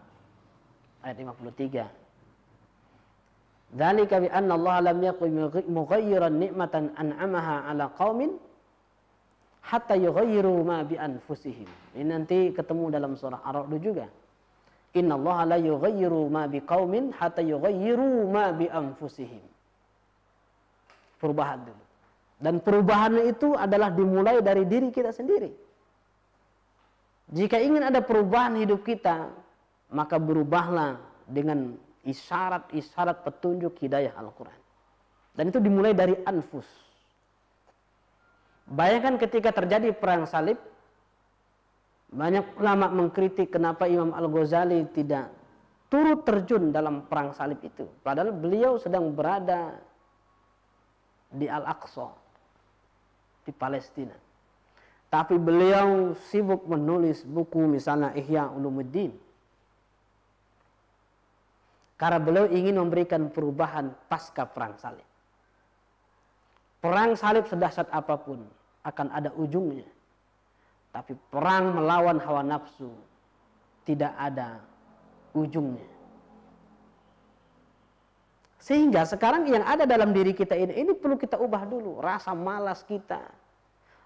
ayat 53. Dzalika bi anna Allah lam yakun mughayyiran ni'matan an'amaha 'ala qaumin hatta yughayyiru ma bi anfusihim. Ini nanti ketemu dalam surah Ar-Ra'd juga. Inna Allah la yughayyiru ma biqaumin hatta yughayyiru ma bi anfusihim. Perubahan dulu. Dan perubahan itu adalah dimulai dari diri kita sendiri. Jika ingin ada perubahan hidup kita, maka berubahlah dengan isyarat-isyarat petunjuk hidayah Al-Quran. Dan itu dimulai dari anfus. Bayangkan ketika terjadi perang salib, banyak ulama mengkritik kenapa Imam Al-Ghazali tidak turut terjun dalam perang salib itu. Padahal beliau sedang berada di Al-Aqsa, di Palestina. Tapi beliau sibuk menulis buku misalnya Ihya Ulumuddin. Karena beliau ingin memberikan perubahan pasca perang salib. Perang salib sedahsyat apapun akan ada ujungnya. Tapi perang melawan hawa nafsu tidak ada ujungnya. Sehingga sekarang yang ada dalam diri kita ini perlu kita ubah dulu. Rasa malas kita,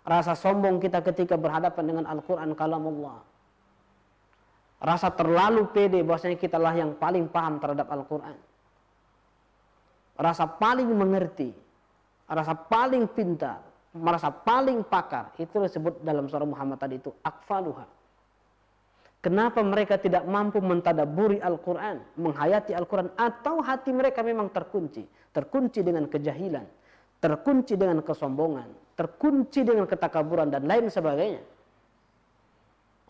rasa sombong kita ketika berhadapan dengan Al-Quran kalamullah. Rasa terlalu pede bahwasanya kita lah yang paling paham terhadap Al-Quran. Rasa paling mengerti, rasa paling pintar, merasa paling pakar. Itu disebut dalam surah Muhammad tadi itu akfaluha. Kenapa mereka tidak mampu mentadaburi Al-Quran, menghayati Al-Quran, atau hati mereka memang terkunci. Terkunci dengan kejahilan, terkunci dengan kesombongan, terkunci dengan ketakaburan dan lain sebagainya.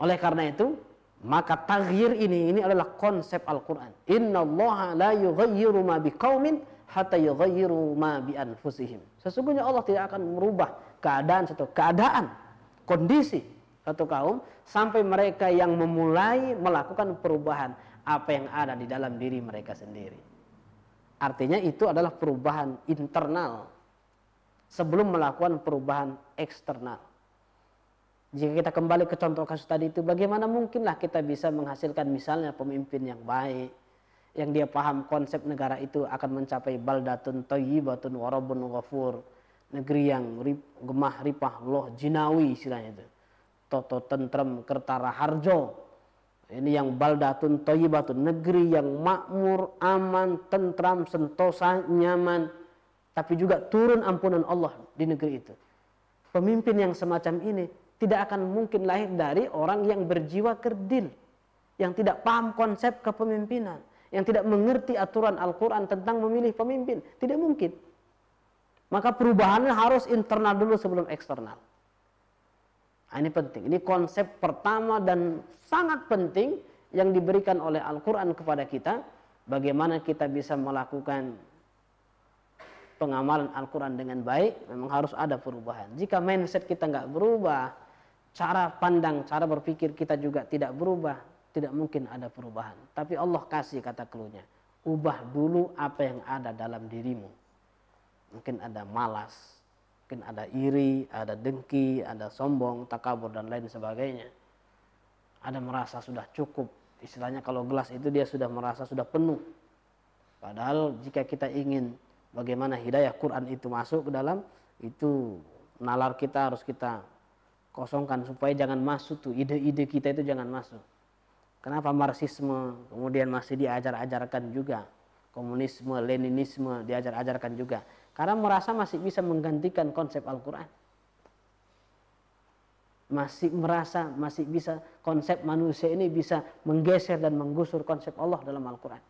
Oleh karena itu, maka taghyir ini adalah konsep Al-Quran. Innallaha la yughayyiru ma biqaumin hatta yughayyiru ma bi anfusihim. Sesungguhnya Allah tidak akan merubah keadaan kondisi satu kaum sampai mereka yang memulai melakukan perubahan apa yang ada di dalam diri mereka sendiri. Artinya itu adalah perubahan internal sebelum melakukan perubahan eksternal. Jika kita kembali ke contoh kasus tadi itu, bagaimana mungkinlah kita bisa menghasilkan misalnya pemimpin yang baik, yang dia paham konsep negara itu akan mencapai baldatun thayyibatun wa rabbun ghafur, negeri yang gemah ripah loh jinawi istilahnya itu, toto tentrem kertara harjo. Ini yang baldatun thayyibatun, negeri yang makmur, aman, tentram, sentosa, nyaman, tapi juga turun ampunan Allah di negeri itu. Pemimpin yang semacam ini tidak akan mungkin lahir dari orang yang berjiwa kerdil, yang tidak paham konsep kepemimpinan, yang tidak mengerti aturan Al-Quran tentang memilih pemimpin. Tidak mungkin. Maka perubahannya harus internal dulu sebelum eksternal. Nah, ini penting. Ini konsep pertama dan sangat penting yang diberikan oleh Al-Quran kepada kita. Bagaimana kita bisa melakukan pengamalan Al-Quran dengan baik, memang harus ada perubahan. Jika mindset kita nggak berubah, cara pandang, cara berpikir kita juga tidak berubah, tidak mungkin ada perubahan. Tapi Allah kasih kata clue-nya, ubah dulu apa yang ada dalam dirimu. Mungkin ada malas, mungkin ada iri, ada dengki, ada sombong, takabur, dan lain sebagainya. Ada merasa sudah cukup, istilahnya kalau gelas itu dia sudah merasa sudah penuh. Padahal jika kita ingin bagaimana hidayah Quran itu masuk ke dalam, itu nalar kita harus kita kosongkan supaya jangan masuk tuh ide-ide kita itu jangan masuk. Kenapa Marxisme kemudian masih diajar-ajarkan juga, komunisme, Leninisme diajar-ajarkan juga, karena merasa masih bisa menggantikan konsep Al-Quran, masih merasa masih bisa konsep manusia ini bisa menggeser dan menggusur konsep Allah dalam Al-Quran.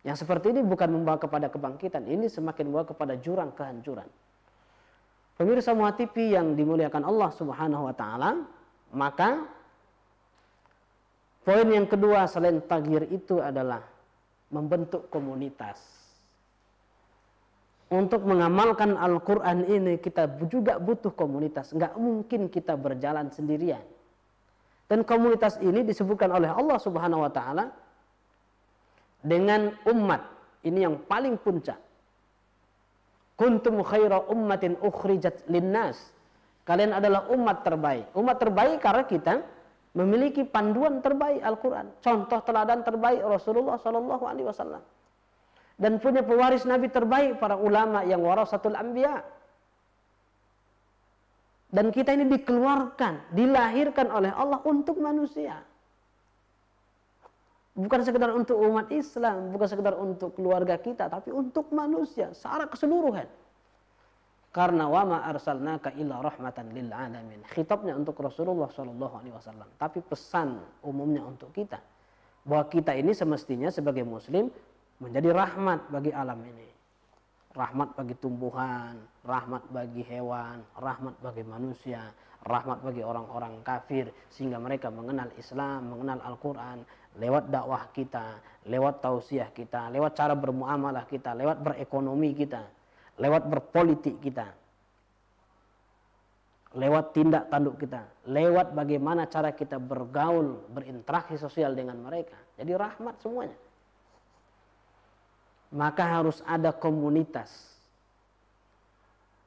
Yang seperti ini bukan membawa kepada kebangkitan, ini semakin membawa kepada jurang kehancuran. Pemirsa Muha TV yang dimuliakan Allah Subhanahu wa taala, maka poin yang kedua selain taghyir itu adalah membentuk komunitas. Untuk mengamalkan Al-Quran ini kita juga butuh komunitas. Nggak mungkin kita berjalan sendirian. Dan komunitas ini disebutkan oleh Allah Subhanahu wa taala dengan umat ini yang paling puncak. Kuntum khaira ummatin ukhrijat linnas. Kalian adalah umat terbaik. Umat terbaik karena kita memiliki panduan terbaik Al-Quran, contoh teladan terbaik Rasulullah Sallallahu Alaihi Wasallam, dan punya pewaris Nabi terbaik para ulama yang warasatul anbiya. Dan kita ini dikeluarkan, dilahirkan oleh Allah untuk manusia. Bukan sekedar untuk umat Islam, bukan sekedar untuk keluarga kita, tapi untuk manusia secara keseluruhan. Karena wa ma arsalnaka illa rahmatan lil alamin. Khitabnya untuk Rasulullah sallallahu alaihi wasallam, tapi pesan umumnya untuk kita bahwa kita ini semestinya sebagai muslim menjadi rahmat bagi alam ini. Rahmat bagi tumbuhan, rahmat bagi hewan, rahmat bagi manusia, rahmat bagi orang-orang kafir sehingga mereka mengenal Islam, mengenal Al-Qur'an lewat dakwah kita, lewat tausiah kita, lewat cara bermuamalah kita, lewat berekonomi kita, lewat berpolitik kita, lewat tindak tanduk kita, lewat bagaimana cara kita bergaul, berinteraksi sosial dengan mereka. Jadi rahmat semuanya. Maka harus ada komunitas.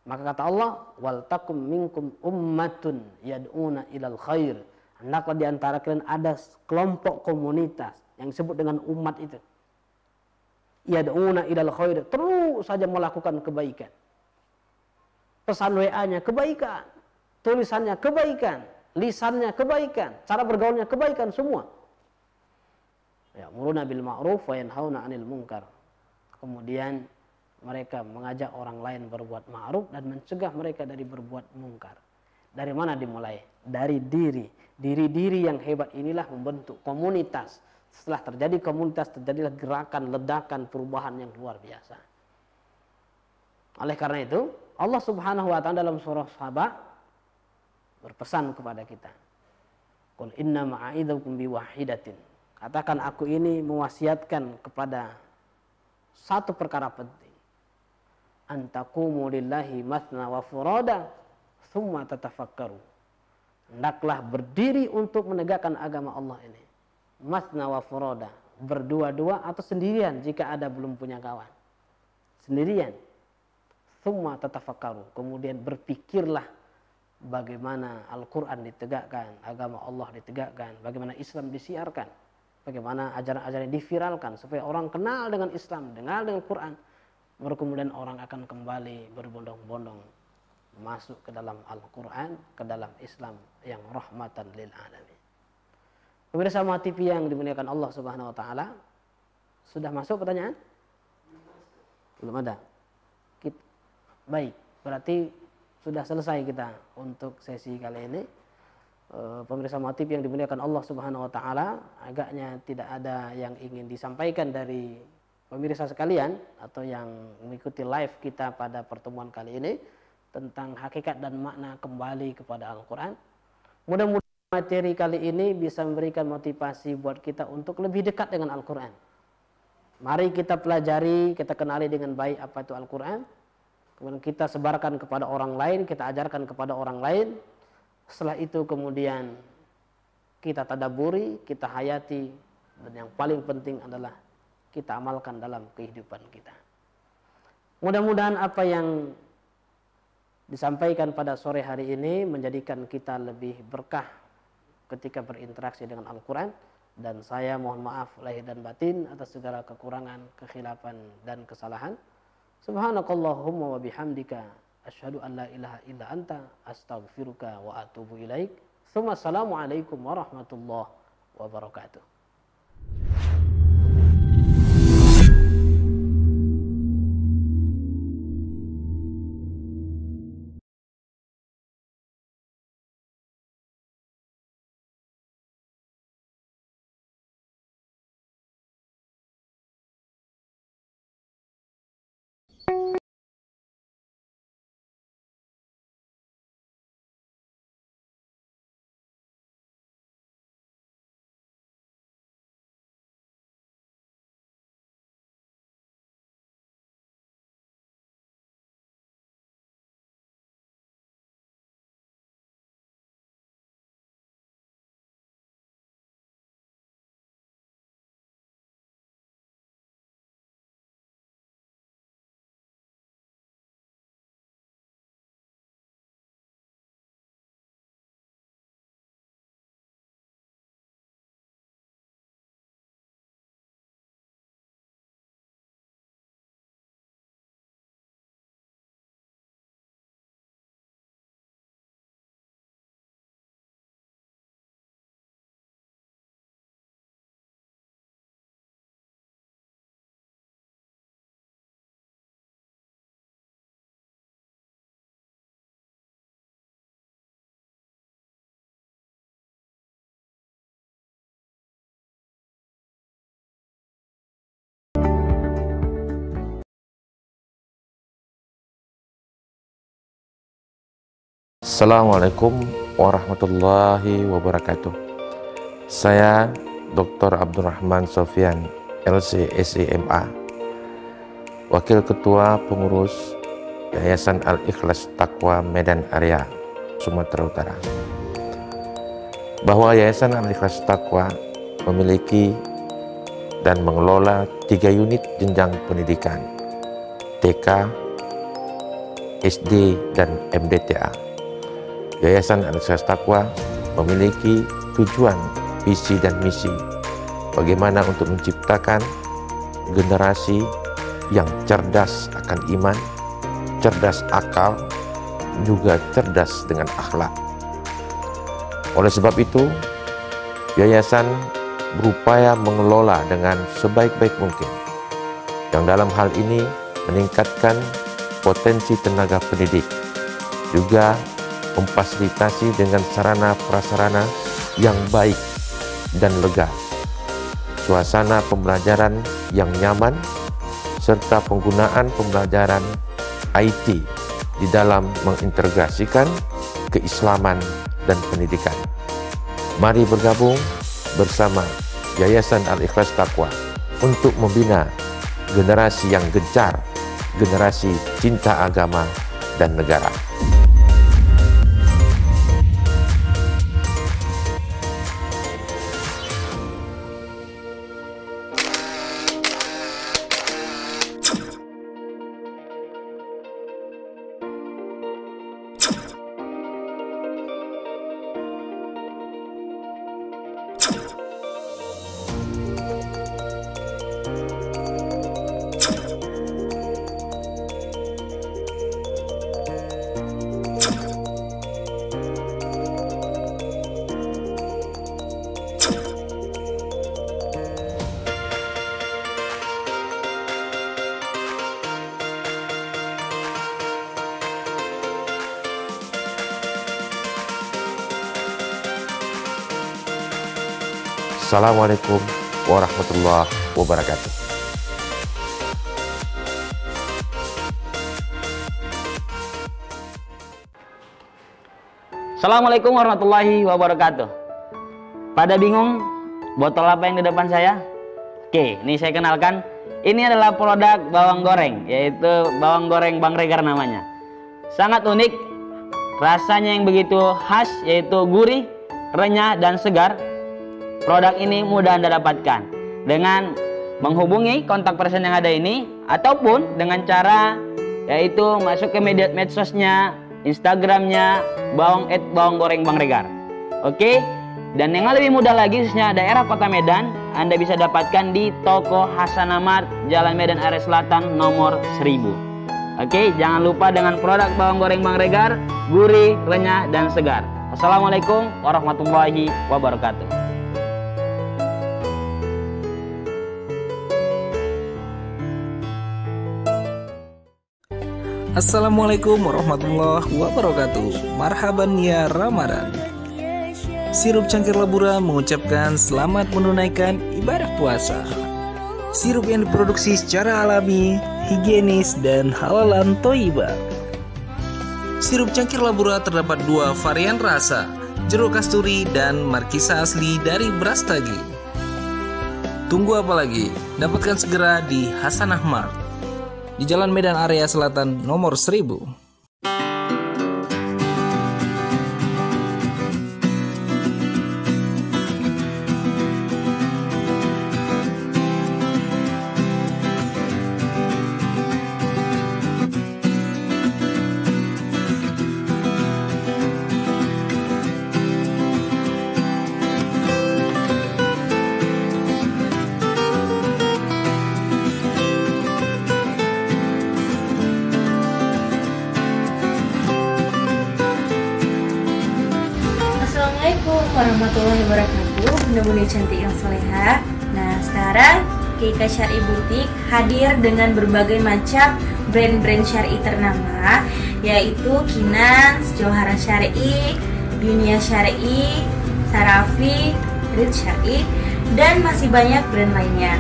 Maka kata Allah, wal takum minkum ummatun yad'una ilal khair. Hendaklah di antara kalian ada kelompok komunitas yang disebut dengan umat itu. Yad'una ilal khair, terus saja melakukan kebaikan. Pesan WA-nya kebaikan, tulisannya kebaikan, lisannya kebaikan, cara bergaulnya kebaikan semua. Ya'muruna bil ma'ruf wa yanhauna 'anil munkar. Kemudian mereka mengajak orang lain berbuat ma'ruf dan mencegah mereka dari berbuat mungkar. Dari mana dimulai? Dari diri. Diri-diri yang hebat inilah membentuk komunitas. Setelah terjadi komunitas, terjadilah gerakan, ledakan, perubahan yang luar biasa. Oleh karena itu, Allah Subhanahu wa taala dalam surah Saba berpesan kepada kita. Qul inna ma'idzukum biwahidatin. Katakan aku ini mewasiatkan kepada satu perkara penting. Antaqumu lillahi mathna wa furada thumma tatafakkaru. Hendaklah berdiri untuk menegakkan agama Allah ini. Mathna wa furada, berdua-dua atau sendirian jika ada belum punya kawan. Sendirian. Thumma tatafakkaru, kemudian berpikirlah bagaimana Al-Qur'an ditegakkan, agama Allah ditegakkan, bagaimana Islam disiarkan, bagaimana ajaran-ajaran diviralkan supaya orang kenal dengan Islam, kenal dengan Quran. Baru kemudian orang akan kembali berbondong-bondong masuk ke dalam Al-Quran, ke dalam Islam yang rahmatan lil alamin. Pemirsa Muha TV yang dimuliakan Allah Subhanahu wa taala, sudah masuk pertanyaan? Belum ada. Baik, berarti sudah selesai kita untuk sesi kali ini. Pemirsa Muha TV yang dimuliakan Allah Subhanahu wa taala, agaknya tidak ada yang ingin disampaikan dari pemirsa sekalian atau yang mengikuti live kita pada pertemuan kali ini tentang hakikat dan makna kembali kepada Al-Quran. Mudah-mudahan materi kali ini bisa memberikan motivasi buat kita untuk lebih dekat dengan Al-Quran. Mari kita pelajari, kita kenali dengan baik apa itu Al-Quran. Kemudian kita sebarkan kepada orang lain, kita ajarkan kepada orang lain. Setelah itu kemudian kita tadabburi, kita hayati. Dan yang paling penting adalah kita amalkan dalam kehidupan kita. Mudah-mudahan apa yang disampaikan pada sore hari ini menjadikan kita lebih berkah ketika berinteraksi dengan Al-Quran. Dan saya mohon maaf lahir dan batin atas segala kekurangan, kekhilafan dan kesalahan. Subhanakallahumma wa bihamdika asyhadu an la ilaha illa anta astaghfiruka wa atubu ilaik. Assalamualaikum warahmatullahi wabarakatuh. Assalamualaikum warahmatullahi wabarakatuh. Saya Dr. Abdurrahman Sofyan, LC SEMA, Wakil Ketua Pengurus Yayasan Al-Ikhlas Taqwa Medan Area, Sumatera Utara. Bahwa Yayasan Al-Ikhlas Taqwa memiliki dan mengelola 3 unit jenjang pendidikan, TK, SD, dan MDTA. Yayasan Al-Ikhlas Taqwa memiliki tujuan, visi, dan misi bagaimana untuk menciptakan generasi yang cerdas akan iman, cerdas akal, juga cerdas dengan akhlak. Oleh sebab itu, yayasan berupaya mengelola dengan sebaik-baik mungkin, yang dalam hal ini meningkatkan potensi tenaga pendidik, juga memfasilitasi dengan sarana prasarana yang baik dan lega, suasana pembelajaran yang nyaman, serta penggunaan pembelajaran IT di dalam mengintegrasikan keislaman dan pendidikan. Mari bergabung bersama Yayasan Al-Ikhlas Taqwa untuk membina generasi yang gencar, generasi cinta agama dan negara. Assalamualaikum warahmatullahi wabarakatuh. Assalamualaikum warahmatullahi wabarakatuh. Pada bingung botol apa yang di depan saya? Oke, ini saya kenalkan. Ini adalah produk bawang goreng, yaitu bawang goreng Bang Regar namanya. Sangat unik, rasanya yang begitu khas, yaitu gurih, renyah, dan segar. Produk ini mudah Anda dapatkan dengan menghubungi kontak person yang ada ini, ataupun dengan cara yaitu masuk ke media medsosnya, Instagramnya bawang goreng Bang Regar. Oke, dan yang lebih mudah lagi, khususnya daerah Kota Medan, Anda bisa dapatkan di toko Hasanah Mart, Jalan Medan Area Selatan nomor 1000. Oke, jangan lupa dengan produk bawang goreng Bang Regar, gurih, renyah, dan segar. Assalamualaikum warahmatullahi wabarakatuh. Assalamualaikum warahmatullahi wabarakatuh. Marhaban ya Ramadan. Sirup Cangkir Labura mengucapkan selamat menunaikan ibadah puasa. Sirup yang diproduksi secara alami, higienis, dan halalan thayyibah. Sirup Cangkir Labura terdapat 2 varian rasa, jeruk kasturi dan markisa asli dari beras tagi. Tunggu apa lagi? Dapatkan segera di Hasanah Mart di Jalan Medan Area Selatan nomor 1000. Assalamualaikum warahmatullahi wabarakatuh. Bunda-bunda cantik yang soleha. Nah, sekarang Keika Syar'i Butik hadir dengan berbagai macam brand-brand syar'i ternama, yaitu Kinans, Johara Syar'i, Dunia Syar'i, Sarafi, Rid Syar'i, dan masih banyak brand lainnya.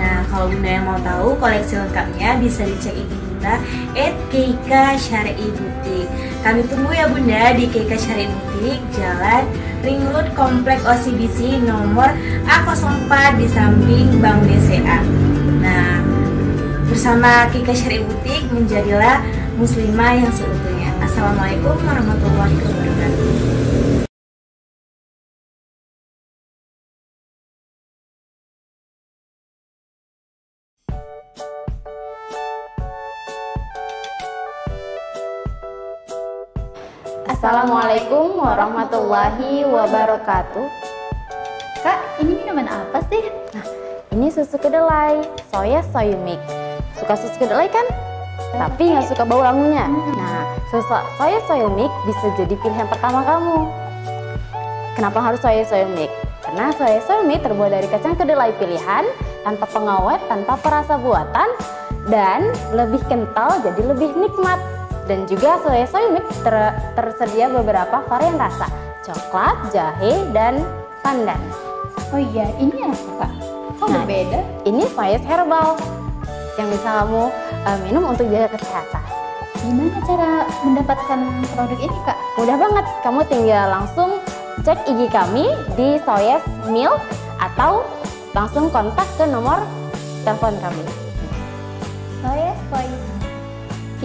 Nah, kalau Bunda yang mau tahu koleksi lengkapnya bisa dicek IG kita @Keika Syar'i Butik. Kami tunggu ya Bunda di Keika Syar'i Butik, Jalan Ring Road Komplek OCBC nomor A04 di samping Bank BCA. Nah, bersama Keika Syar'i Butik menjadilah muslimah yang seutuhnya. Assalamualaikum warahmatullahi wabarakatuh. Assalamualaikum warahmatullahi wabarakatuh. Kak, ini minuman apa sih? Nah, ini susu kedelai, soy milk. Suka susu kedelai kan? Tapi nggak suka bau langunya. Nah, susu soy milk bisa jadi pilihan pertama kamu. Kenapa harus soy milk? Karena soy milk terbuat dari kacang kedelai pilihan, tanpa pengawet, tanpa perasa buatan, dan lebih kental jadi lebih nikmat. Dan juga soy milk tersedia beberapa varian rasa, coklat, jahe, dan pandan. Oh iya, ini apa Kak? Kok berbeda? Ini soy herbal yang bisa kamu minum untuk jaga kesehatan. Gimana cara mendapatkan produk ini Kak? Mudah banget, kamu tinggal langsung cek IG kami di Soyes Milk atau langsung kontak ke nomor telepon kami. Soy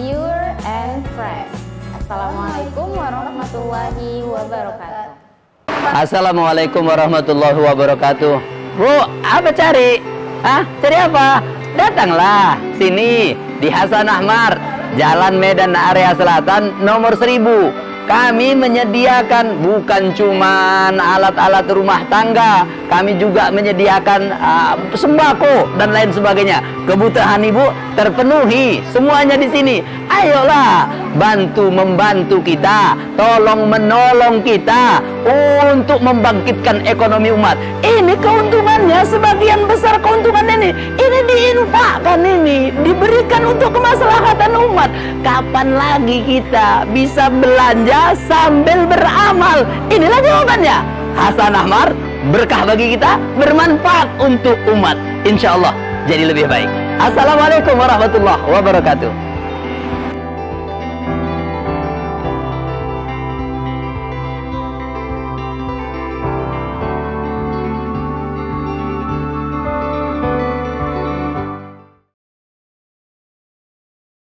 Pure and fresh. Assalamualaikum warahmatullahi wabarakatuh. Assalamualaikum warahmatullahi wabarakatuh. Bu, apa cari? Cari apa? Datanglah sini di Hasanah Mart, Jalan Medan Area Selatan nomor 1000. Kami menyediakan bukan cuman alat-alat rumah tangga, kami juga menyediakan sembako dan lain sebagainya. Kebutuhan ibu terpenuhi semuanya di sini. Ayolah, membantu kita, tolong menolong kita untuk membangkitkan ekonomi umat. Ini keuntungannya, sebagian besar keuntungan ini diinfakkan, ini diberikan untuk kemaslahatan umat. Kapan lagi kita bisa belanja sambil beramal? Inilah jawabannya. Hasanah Mart, berkah bagi kita, bermanfaat untuk umat. Insya Allah jadi lebih baik. Assalamualaikum warahmatullahi wabarakatuh.